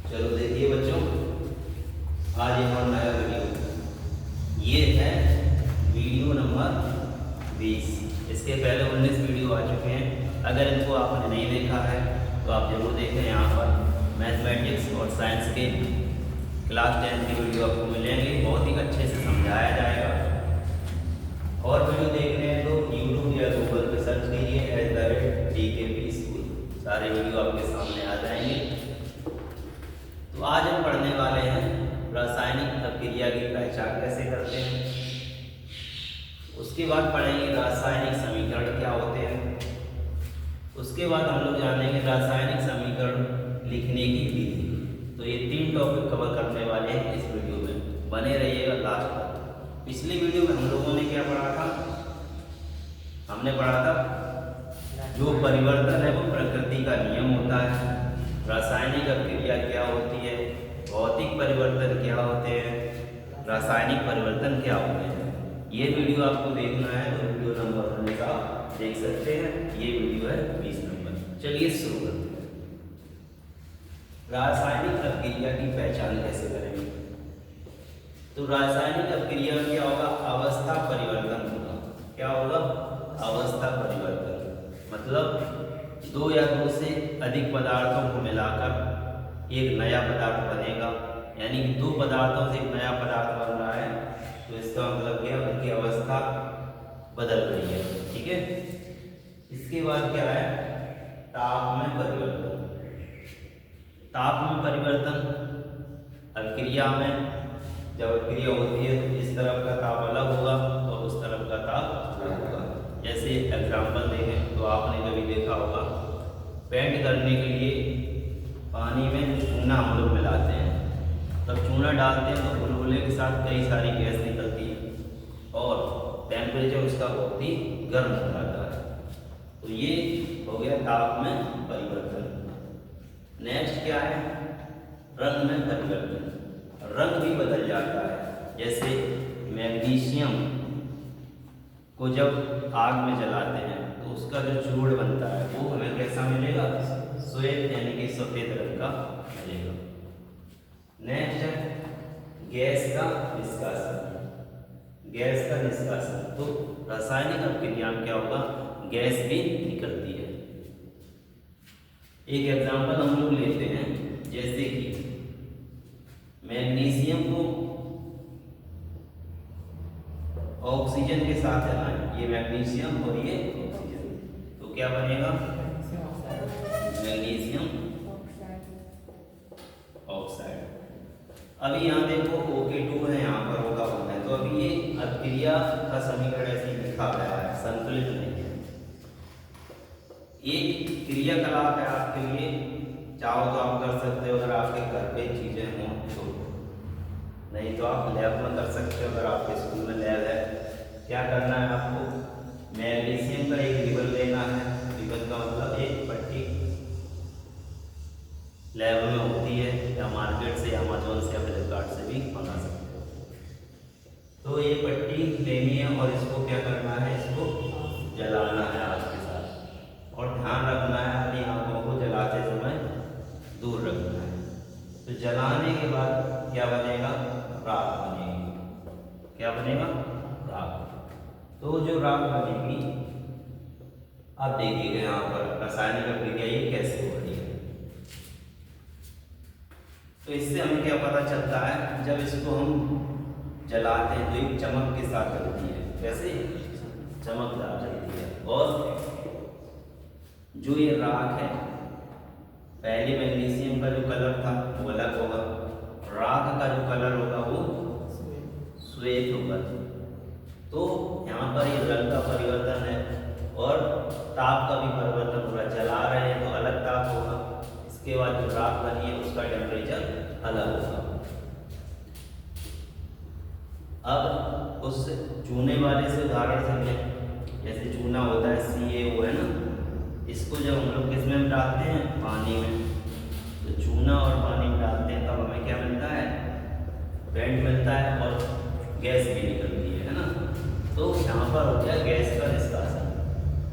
चलो देखिए बच्चों, आज एक और नया वीडियो। ये है वीडियो नंबर 20। इसके पहले 19 वीडियो आ चुके हैं। अगर इनको आपने नहीं देखा है तो आप जरूर देखें। यहाँ पर मैथमेटिक्स और साइंस के क्लास 10 के वीडियो आपको मिलेंगे, बहुत ही अच्छे से समझाया जाएगा। और वीडियो देखने हैं तो यूट्यूब या गूगल पर सर्च कीजिए @DKP स्कूल, सारे वीडियो आपके सामने आ जाएंगे। तो आज हम पढ़ने वाले हैं रासायनिक अभिक्रिया की पहचान कैसे करते हैं। उसके बाद पढ़ेंगे रासायनिक समीकरण क्या होते हैं। उसके बाद हम लोग जानेंगे रासायनिक समीकरण लिखने की विधि। तो ये 3 टॉपिक कवर करने वाले हैं इस वीडियो में, बने रहिएगा लास्ट तक। पिछली वीडियो में हम लोगों ने क्या पढ़ा था? हमने पढ़ा था जो परिवर्तन है वो प्रकृति का नियम होता है। रासायनिक अभिक्रिया क्या होती है, भौतिक परिवर्तन क्या होते हैं, रासायनिक परिवर्तन क्या होते हैं। ये वीडियो आपको देखना है तो वीडियो नंबर होने का देख सकते हैं। ये वीडियो है 20 नंबर। चलिए शुरू करते हैं। रासायनिक अभिक्रिया की पहचान कैसे करेंगे? तो रासायनिक अभिक्रिया में क्या होगा? अवस्था परिवर्तन होगा। क्या होगा? अवस्था परिवर्तन। मतलब 2 या 2 से अधिक पदार्थों को मिलाकर एक नया पदार्थ बनेगा। यानी कि 2 पदार्थों से एक नया पदार्थ बन रहा है, तो इसका मतलब क्या? उनकी अवस्था बदल रही है। ठीक है। इसके बाद क्या है? ताप में परिवर्तन। ताप में परिवर्तन अभिक्रिया में जब अभिक्रिया होती है तो इस तरफ का ताप अलग होगा और उस तरफ का ताप अलग होगा। जैसे एग्जाम्पल देखें तो आपने कभी देखा होगा, पेंट करने के लिए पानी में चूना हम लोग मिलाते हैं। तब चूना डालते हैं तो बुलबुले के साथ कई सारी गैस निकलती है और टेम्परेचर उसका बहुत ही गर्म हो जाता है। तो ये हो गया ताप में परिवर्तन। नेक्स्ट क्या है? रंग में परिवर्तन। रंग भी बदल जाता है। जैसे मैग्नीशियम को जब आग में जलाते हैं तो उसका जो चूर्ण बनता है वो हमें कैसा मिलेगा? श्वेत यानी कि सफेद रंग का मिलेगा। नेक्स्ट है गैस का निष्कासन। गैस का निष्कासन तो रासायनिक अभिक्रिया में क्या होगा? गैस भी निकलती है। एक एग्जांपल हम लोग लेते हैं, जैसे कि मैग्नीशियम को ऑक्सीजन के साथ जलाएं। ये मैग्नीशियम और ये ऑक्सीजन, तो क्या बनेगा? Magnesium oxide. अभी यहाँ देखो OK2 है, यहाँ पर OH है। तो अभी ये अभिक्रिया का समीकरण ऐसे ही लिखा गया है, संतुलित नहीं है। एक क्रियाकलाप है आपके लिए, चाहो तो आप कर सकते हो अगर आपके घर पे चीजें हों तो, नहीं तो आप लैब में कर सकते हो अगर आपके स्कूल में लैब है। क्या करना है आपको? मैग्नीशियम का एक रिबन लेना है। रिबन का मतलब एक पट्टी, लैब में होती है या मार्केट से, अमेज़न से या फ्लिपकार्ट से भी मंगा सकते हो। तो ये पट्टी लेनी है और इसको क्या करना है? इसको जलाना है आग के साथ। और ध्यान रखना है अपनी आंखों को जलाते समय दूर रखना है। तो जलाने के बाद क्या बनेगा? राख बनेगी। क्या बनेगा? राख। तो जो राख बनेगी, अब देखिएगा यहाँ पर रासायनिक अभिक्रिया ये कैसे हो रही है। तो इससे हमें क्या पता चलता है? जब इसको हम जलाते हैं तो एक चमक के साथ जलती है। कैसे? चमकदार जलती है। और जो ये राख है, पहले मैग्नीशियम का जो कलर था वो अलग होगा, राख का जो कलर होगा वो श्वेत होगा। तो यहाँ पर ये रंग का परिवर्तन है और ताप का भी परिवर्तन होगा। जला रहे हैं तो अलग ताप होगा, इसके बाद जो राख बनी है उसका टेम्परेचर अलग होगा। अब उस चूने वाले से उदाहरण समझें। जैसे चूना होता है CaO है ना, इसको जब हम लोग किस में डालते हैं? पानी में। तो चूना और पानी में डालते हैं तब हमें क्या मिलता है? पेंट मिलता है और गैस भी निकलती है ना। तो यहाँ पर हो गया गैस का निष्कासन।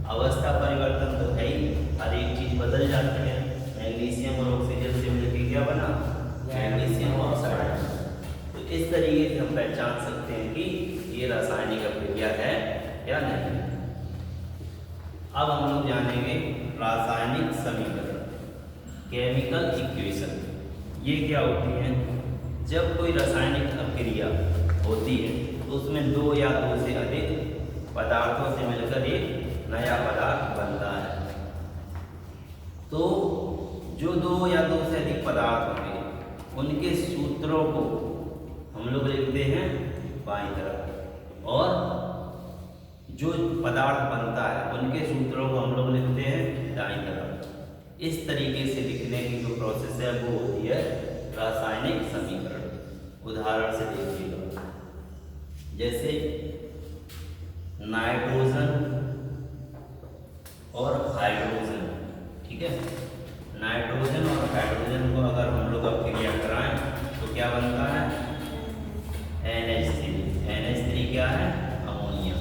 अवस्था परिवर्तन तो है ही, हर एक चीज बदल जाती है। मैग्नीशियम और ऑक्सीजन से मिलकर क्या बना? पहचान सकते हैं कि ये रासायनिक अभिक्रिया है या नहीं। अब हम लोग जानेंगे रासायनिक समीकरण, केमिकल इक्वेशन। ये क्या होती है? जब कोई रासायनिक अभिक्रिया होती है तो उसमें दो या दो से अधिक पदार्थों से मिलकर एक नया पदार्थ बनता है। तो जो दो या दो से अधिक पदार्थ होंगे उनके सूत्रों को हम लोग लिखते हैं बाईं तरफ, और जो पदार्थ बनता है उनके सूत्रों को हम लोग लिखते हैं दाईं तरफ। इस तरीके से लिखने की जो प्रोसेस है वो होती है रासायनिक समीकरण। उदाहरण से देखिएगा, जैसे नाइट्रोजन और हाइड्रोजन, ठीक है। नाइट्रोजन और हाइड्रोजन को अगर हम लोग अभिक्रिया कराएं तो क्या बनता है? NH3। NH3 क्या है? अमोनिया।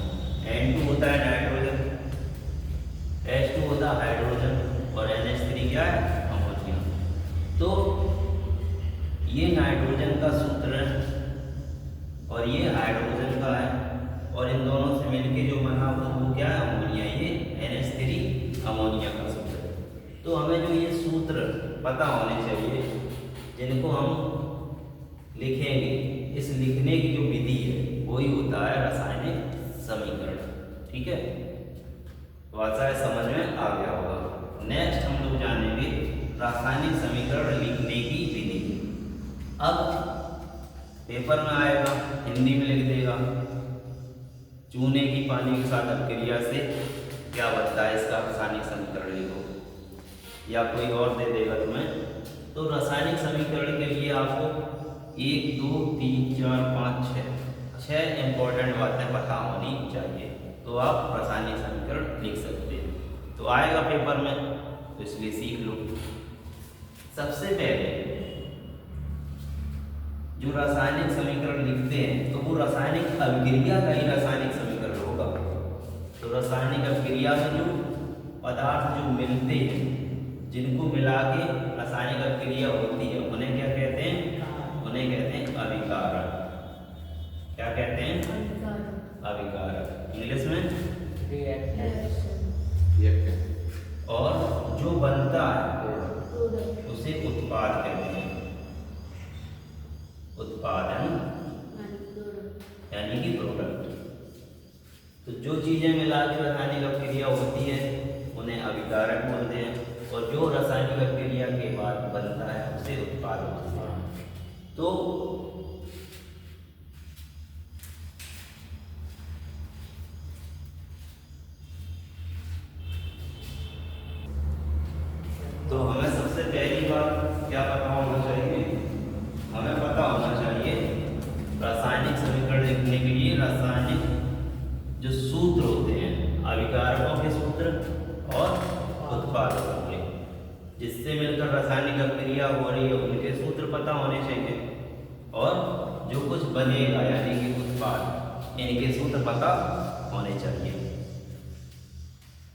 N2 होता है नाइट्रोजन, H2 होता है हाइड्रोजन, और NH3 क्या है? अमोनिया। तो ये नाइट्रोजन का सूत्र है और ये हाइड्रोजन का है, और इन दोनों से मिलके जो बना वो क्या है? अमोनिया। ये NH3 अमोनिया का सूत्र है। तो हमें जो ये सूत्र पता होने चाहिए जिनको हम लिखेंगे, इस लिखने की जो विधि है वही होता है रासायनिक समीकरण, ठीक है। तो आशा है समझ में आ गया होगा। नेक्स्ट हम लोग जानेंगे रासायनिक समीकरण लिखने की विधि। अब पेपर में आएगा, हिंदी में लिख देगा चूने की पानी के साथ अभिक्रिया से क्या बनता है, इसका रासायनिक समीकरण लिखो, या कोई और दे देगा तुम्हें। तो रासायनिक समीकरण के लिए आपको 1 2 3 4 5 6 इंपॉर्टेंट बातें पता होनी चाहिए, तो आप रासायनिक समीकरण लिख सकते हैं। तो आएगा पेपर में, तो इसलिए सीख लो। सबसे पहले जो रासायनिक समीकरण लिखते हैं तो वो रासायनिक अभिक्रिया का ही रासायनिक समीकरण होगा। तो रासायनिक अभिक्रिया में जो पदार्थ जो मिलते हैं, जिनको मिला के रासायनिक अभिक्रिया होती है, उन्हें क्या कहते हैं? उन्हें कहते हैं अभिकारक। क्या कहते हैं? अभिकारक। इंग्लिश में और जो बनता है उसे उत्पाद कहते हैं। उत्पादन यानी कि प्रोडक्ट। तो जो चीजें मिला के रासायनिक अभिक्रिया होती है उन्हें अभिकारक बोलते हैं, और जो रासायनिक अभिक्रिया के बाद बनता है उसे उत्पाद बोलते हैं। तो हमें सबसे पहली बात क्या पता होना चाहिए? हमें पता होना चाहिए रासायनिक समीकरण लिखने के लिए रासायनिक जो सूत्र होते हैं, अभिकारकों के सूत्र और उत्पादकों के, जिससे मिलकर रासायनिक अभिक्रिया हो रही है उनके सूत्र पता होने चाहिए, और जो कुछ बनेगा यानी कि उत्पाद, इनके सूत्र पता होने चाहिए।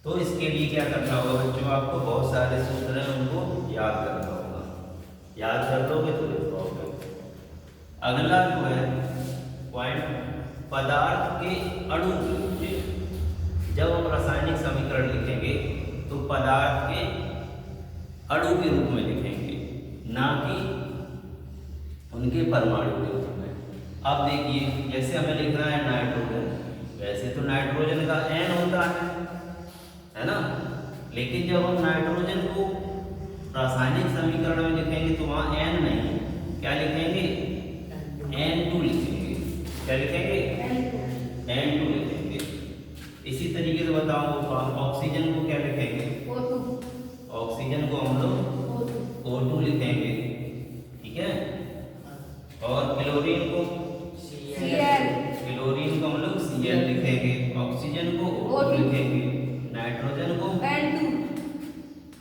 तो इसके लिए क्या करना होगा बच्चों? आपको बहुत सारे सूत्र हैं उनको याद करना होगा। याद कर लोगे तो लिख पाओगे। अगला जो है पॉइंट, पदार्थ के अणु के रूप में। जब हम रासायनिक समीकरण लिखेंगे तो पदार्थ के अणु के रूप में लिखेंगे, ना कि उनके परमाणु के रूप में। अब देखिए, जैसे हमें लिखना है नाइट्रोजन, वैसे तो नाइट्रोजन का N होता है ना, लेकिन जब हम नाइट्रोजन को रासायनिक समीकरण में लिखेंगे तो वहाँ N नहीं, क्या लिखेंगे? N2 लिखेंगे। क्या लिखेंगे? N2 लिखेंगे। इसी तरीके से बताऊँ, ऑक्सीजन को क्या लिखेंगे? ऑक्सीजन को हम लोग O2 लिखेंगे, ठीक है। और क्लोरीन को क्लोरीन को हम लोग Cl लिखेंगे, ऑक्सीजन को O2 लिखेंगे, नाइट्रोजन को N2।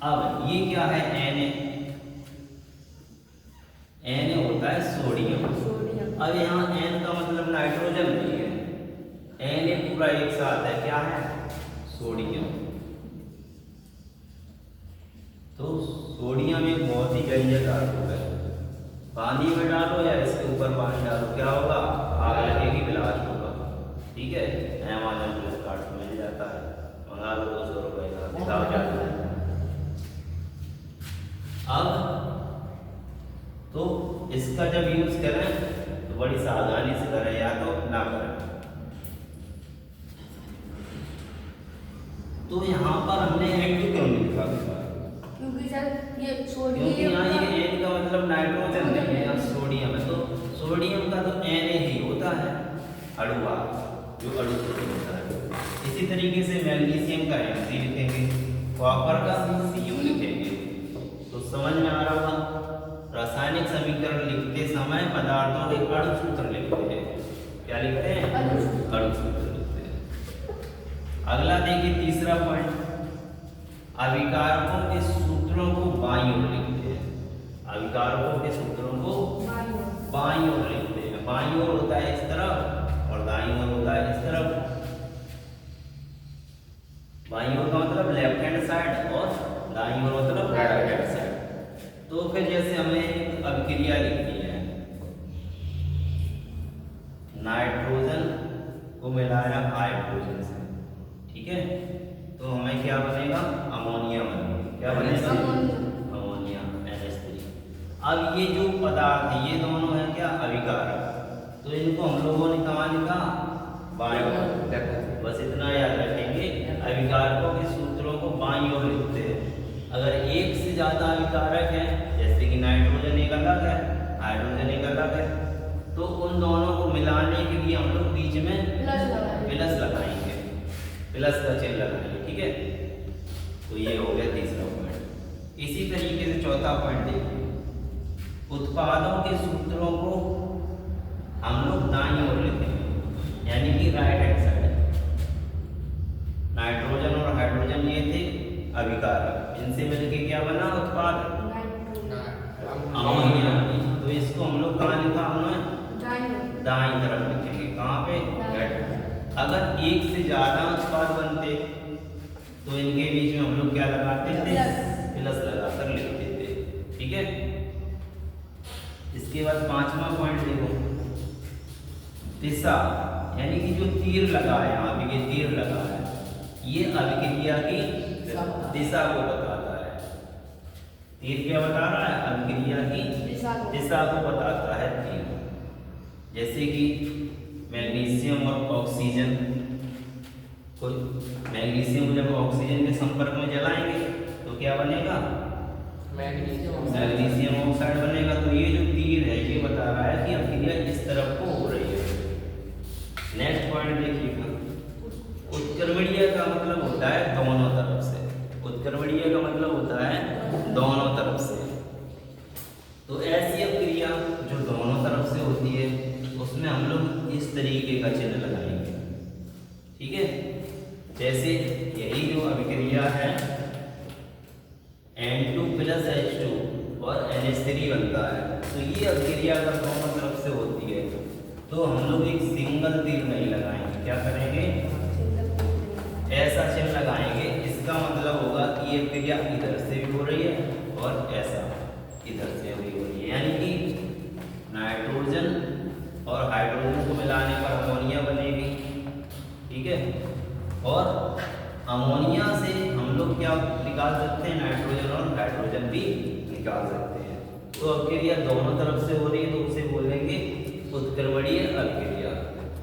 अब ये क्या है? Na होता है सोडियम। अब यहाँ N का मतलब नाइट्रोजन नहीं है, Na पूरा एक साथ है, क्या है? सोडियम। तो सोडियम एक बहुत ही जलीय धातु है, पानी में डालो या इसके ऊपर पानी डालो, क्या होगा? आग लगेगी, ब्लास्ट होगा। ठीक है, अमेज़न फ्लिपकार्ट में मिल जाता है, मंगा लो 200 रुपये का, दिखाओ जाता है। अब तो इसका जब यूज करें तो बड़ी सावधानी से करें, या तो ना करें। तो यहाँ पर हमने एन क्यों लिखा? क्योंकि सर ये क्योंकि सोडियम यहाँ ये एन का मतलब नाइट्रोजन नहीं है, यहाँ सोडियम है, तो सोडियम का तो एन ही होता है, अणुभार जो अणु होता है। इसी तरीके से मैग्नीशियम का Mg लिखेंगे, कॉपर का Cu लिखेंगे। तो समझ में आ रहा होगा। रासायनिक समीकरण लिखते समय पदार्थों के अणु सूत्र लिखते हैं। क्या लिखते हैं? अणु सूत्र लिखते हैं। अगला देखिए तीसरा पॉइंट, अभिकारकों के सूत्रों को बाईं ओर लिखते हैं। अभिकारकों के सूत्रों को बाईं ओर लिखते हैं। बाईं ओर होता है इस तरफ और दाईं ओर होता है इस तरफ। बाईं ओर का मतलब लेफ्ट हैंड साइड और दाईं ओर मतलब राइट हैंड साइड। तो फिर जैसे हमें अभिक्रिया लिखनी है, नाइट्रोजन को मिलाया हाइड्रोजन से, ठीक है, तो हमें क्या बनेगा? अमोनिया बनेगा। क्या बनेगा? Ammonia NH3। अब ये जो पदार्थ है ये दोनों है क्या? अभिकारक। तो इनको हम लोगों ने कहाँ लिखा? बाईं ओर। बस इतना याद रखेंगे, अभिकारकों के सूत्रों को बाईं ओर लिखते हैं। अगर एक से ज्यादा अभिकारक है, जैसे कि नाइट्रोजन एक अलग है, हाइड्रोजन एक अलग है, तो उन दोनों को मिलाने के लिए हम लोग बीच में प्लस लगाएंगे, प्लस का चिन्ह लगाएंगे। ठीक है, तो ये हो गया तीसरा पॉइंट। इसी तरीके से चौथा पॉइंट देखिए, उत्पादों के सूत्रों को हम लोग दाईं ओर लिखेंगे, यानी कि राइट हैंड साइड। नाइट्रोजन और हाइड्रोजन ये थे अभिकारक, इनसे मिलके क्या बना? उत्पाद अमोनिया। तो इसको हम लोग कहाँ लिखा? हमने दाईं तरफ लिखेंगे। कहाँ पे? अगर एक से ज्यादा उत्पाद बनते तो इनके बीच में हम लोग क्या लगाते थे? प्लस लगाकर लिखते थे। ठीक है, इसके बाद पांचवा पॉइंट देखो, दिशा, यानी कि जो तीर लगा है, यहाँ पे ये तीर लगा है, ये अभिक्रिया की दिशा को बताता है। तीर क्या बता रहा है? अभिक्रिया की दिशा को बताता है तीर। जैसे कि मैग्नीशियम और ऑक्सीजन को, मैग्नीशियम को जब ऑक्सीजन के संपर्क में जलाएंगे तो क्या बनेगा? मैग्नीशियम ऑक्साइड बनेगा। तो ये जो तीर है ये बता रहा है कि अभिक्रिया इस तरफ को हो रही है। नेक्स्ट पॉइंट देखिएगा, उत्क्रमणीय का मतलब होता है दोनों तरफ से। उत्क्रमणीय का मतलब होता है दोनों तरफ से। तो ऐसी अभिक्रिया जो दोनों तरफ से होती है उसमें हम लोग इस तरीके का चिन्ह लगाएंगे। ठीक है, जैसे यही जो अभिक्रिया है N2 + H2 और NH3 बनता है, तो ये अभिक्रिया अगर दोनों तरफ से होती है तो हम लोग एक सिंगल तीर नहीं लगाएंगे। क्या करेंगे? ऐसा चिन्ह लगाएंगे। इसका मतलब होगा कि ये क्रिया इधर से भी हो रही है और ऐसा इधर से भी हो रही है, यानी कि नाइट्रोजन और हाइड्रोजन को मिलाने पर अमोनिया बनेगी। ठीक है, और अमोनिया से हम लोग क्या निकाल सकते हैं? नाइट्रोजन और हाइड्रोजन भी निकाल सकते हैं। तो अभिक्रिया दोनों तरफ से हो रही है तो उसे बोलेंगे उत्क्रमणीय अभिक्रिया।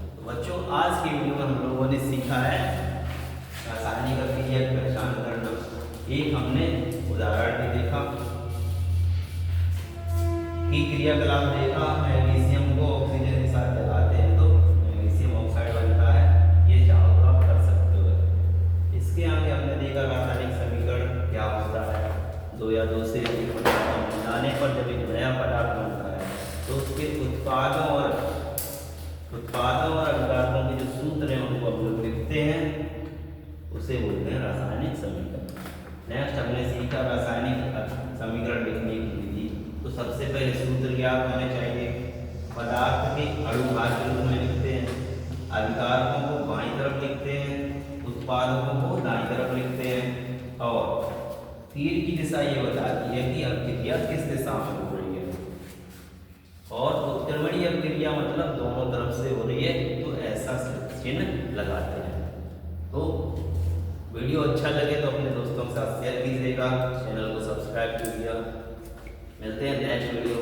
तो बच्चों, आज की वीडियो में हम लोगों ने सीखा है रासायनिक अभिक्रिया की पहचान करना। एक हमने उदाहरण भी देखा कि क्रियाकलाप देखा, मैग्नीशियम को ऑक्सीजन के साथ जलाते हैं तो मैग्नीशियम ऑक्साइड बनता है। ये चाहो तो आप कर सकते हो। इसके आगे हमने देखा रासायनिक समीकरण क्या होता है। 2 या 2 से अधिक पदार्थों मिलाने पर जब एक नया पदार्थ बनता है तो उसके उत्पादों और अभिकारकों के जो सूत्र हैं उनको हम लोग लिखते हैं, उसे बोलते हैं रासायनिक समीकरण। नेक्स्ट हमने सीखा रासायनिक समीकरण लिखने की विधि। तो सबसे पहले सूत्र ज्ञात होने चाहिए। पदार्थ के अणुभार के रूप में लिखते हैं, अभिकारकों को बाईं तरफ लिखते हैं, उत्पादकों को दाईं तरफ लिखते हैं, और तीर की दिशा ये बताती है कि अभिक्रिया किस दिशा में हो रही है। क्रिया मतलब दोनों तरफ से हो रही है, तो ऐसा चिन्ह लगाते हैं। तो वीडियो अच्छा लगे तो अपने दोस्तों के साथ शेयर कीजिएगा, चैनल को सब्सक्राइब कीजिएगा। मिलते हैं नेक्स्ट वीडियो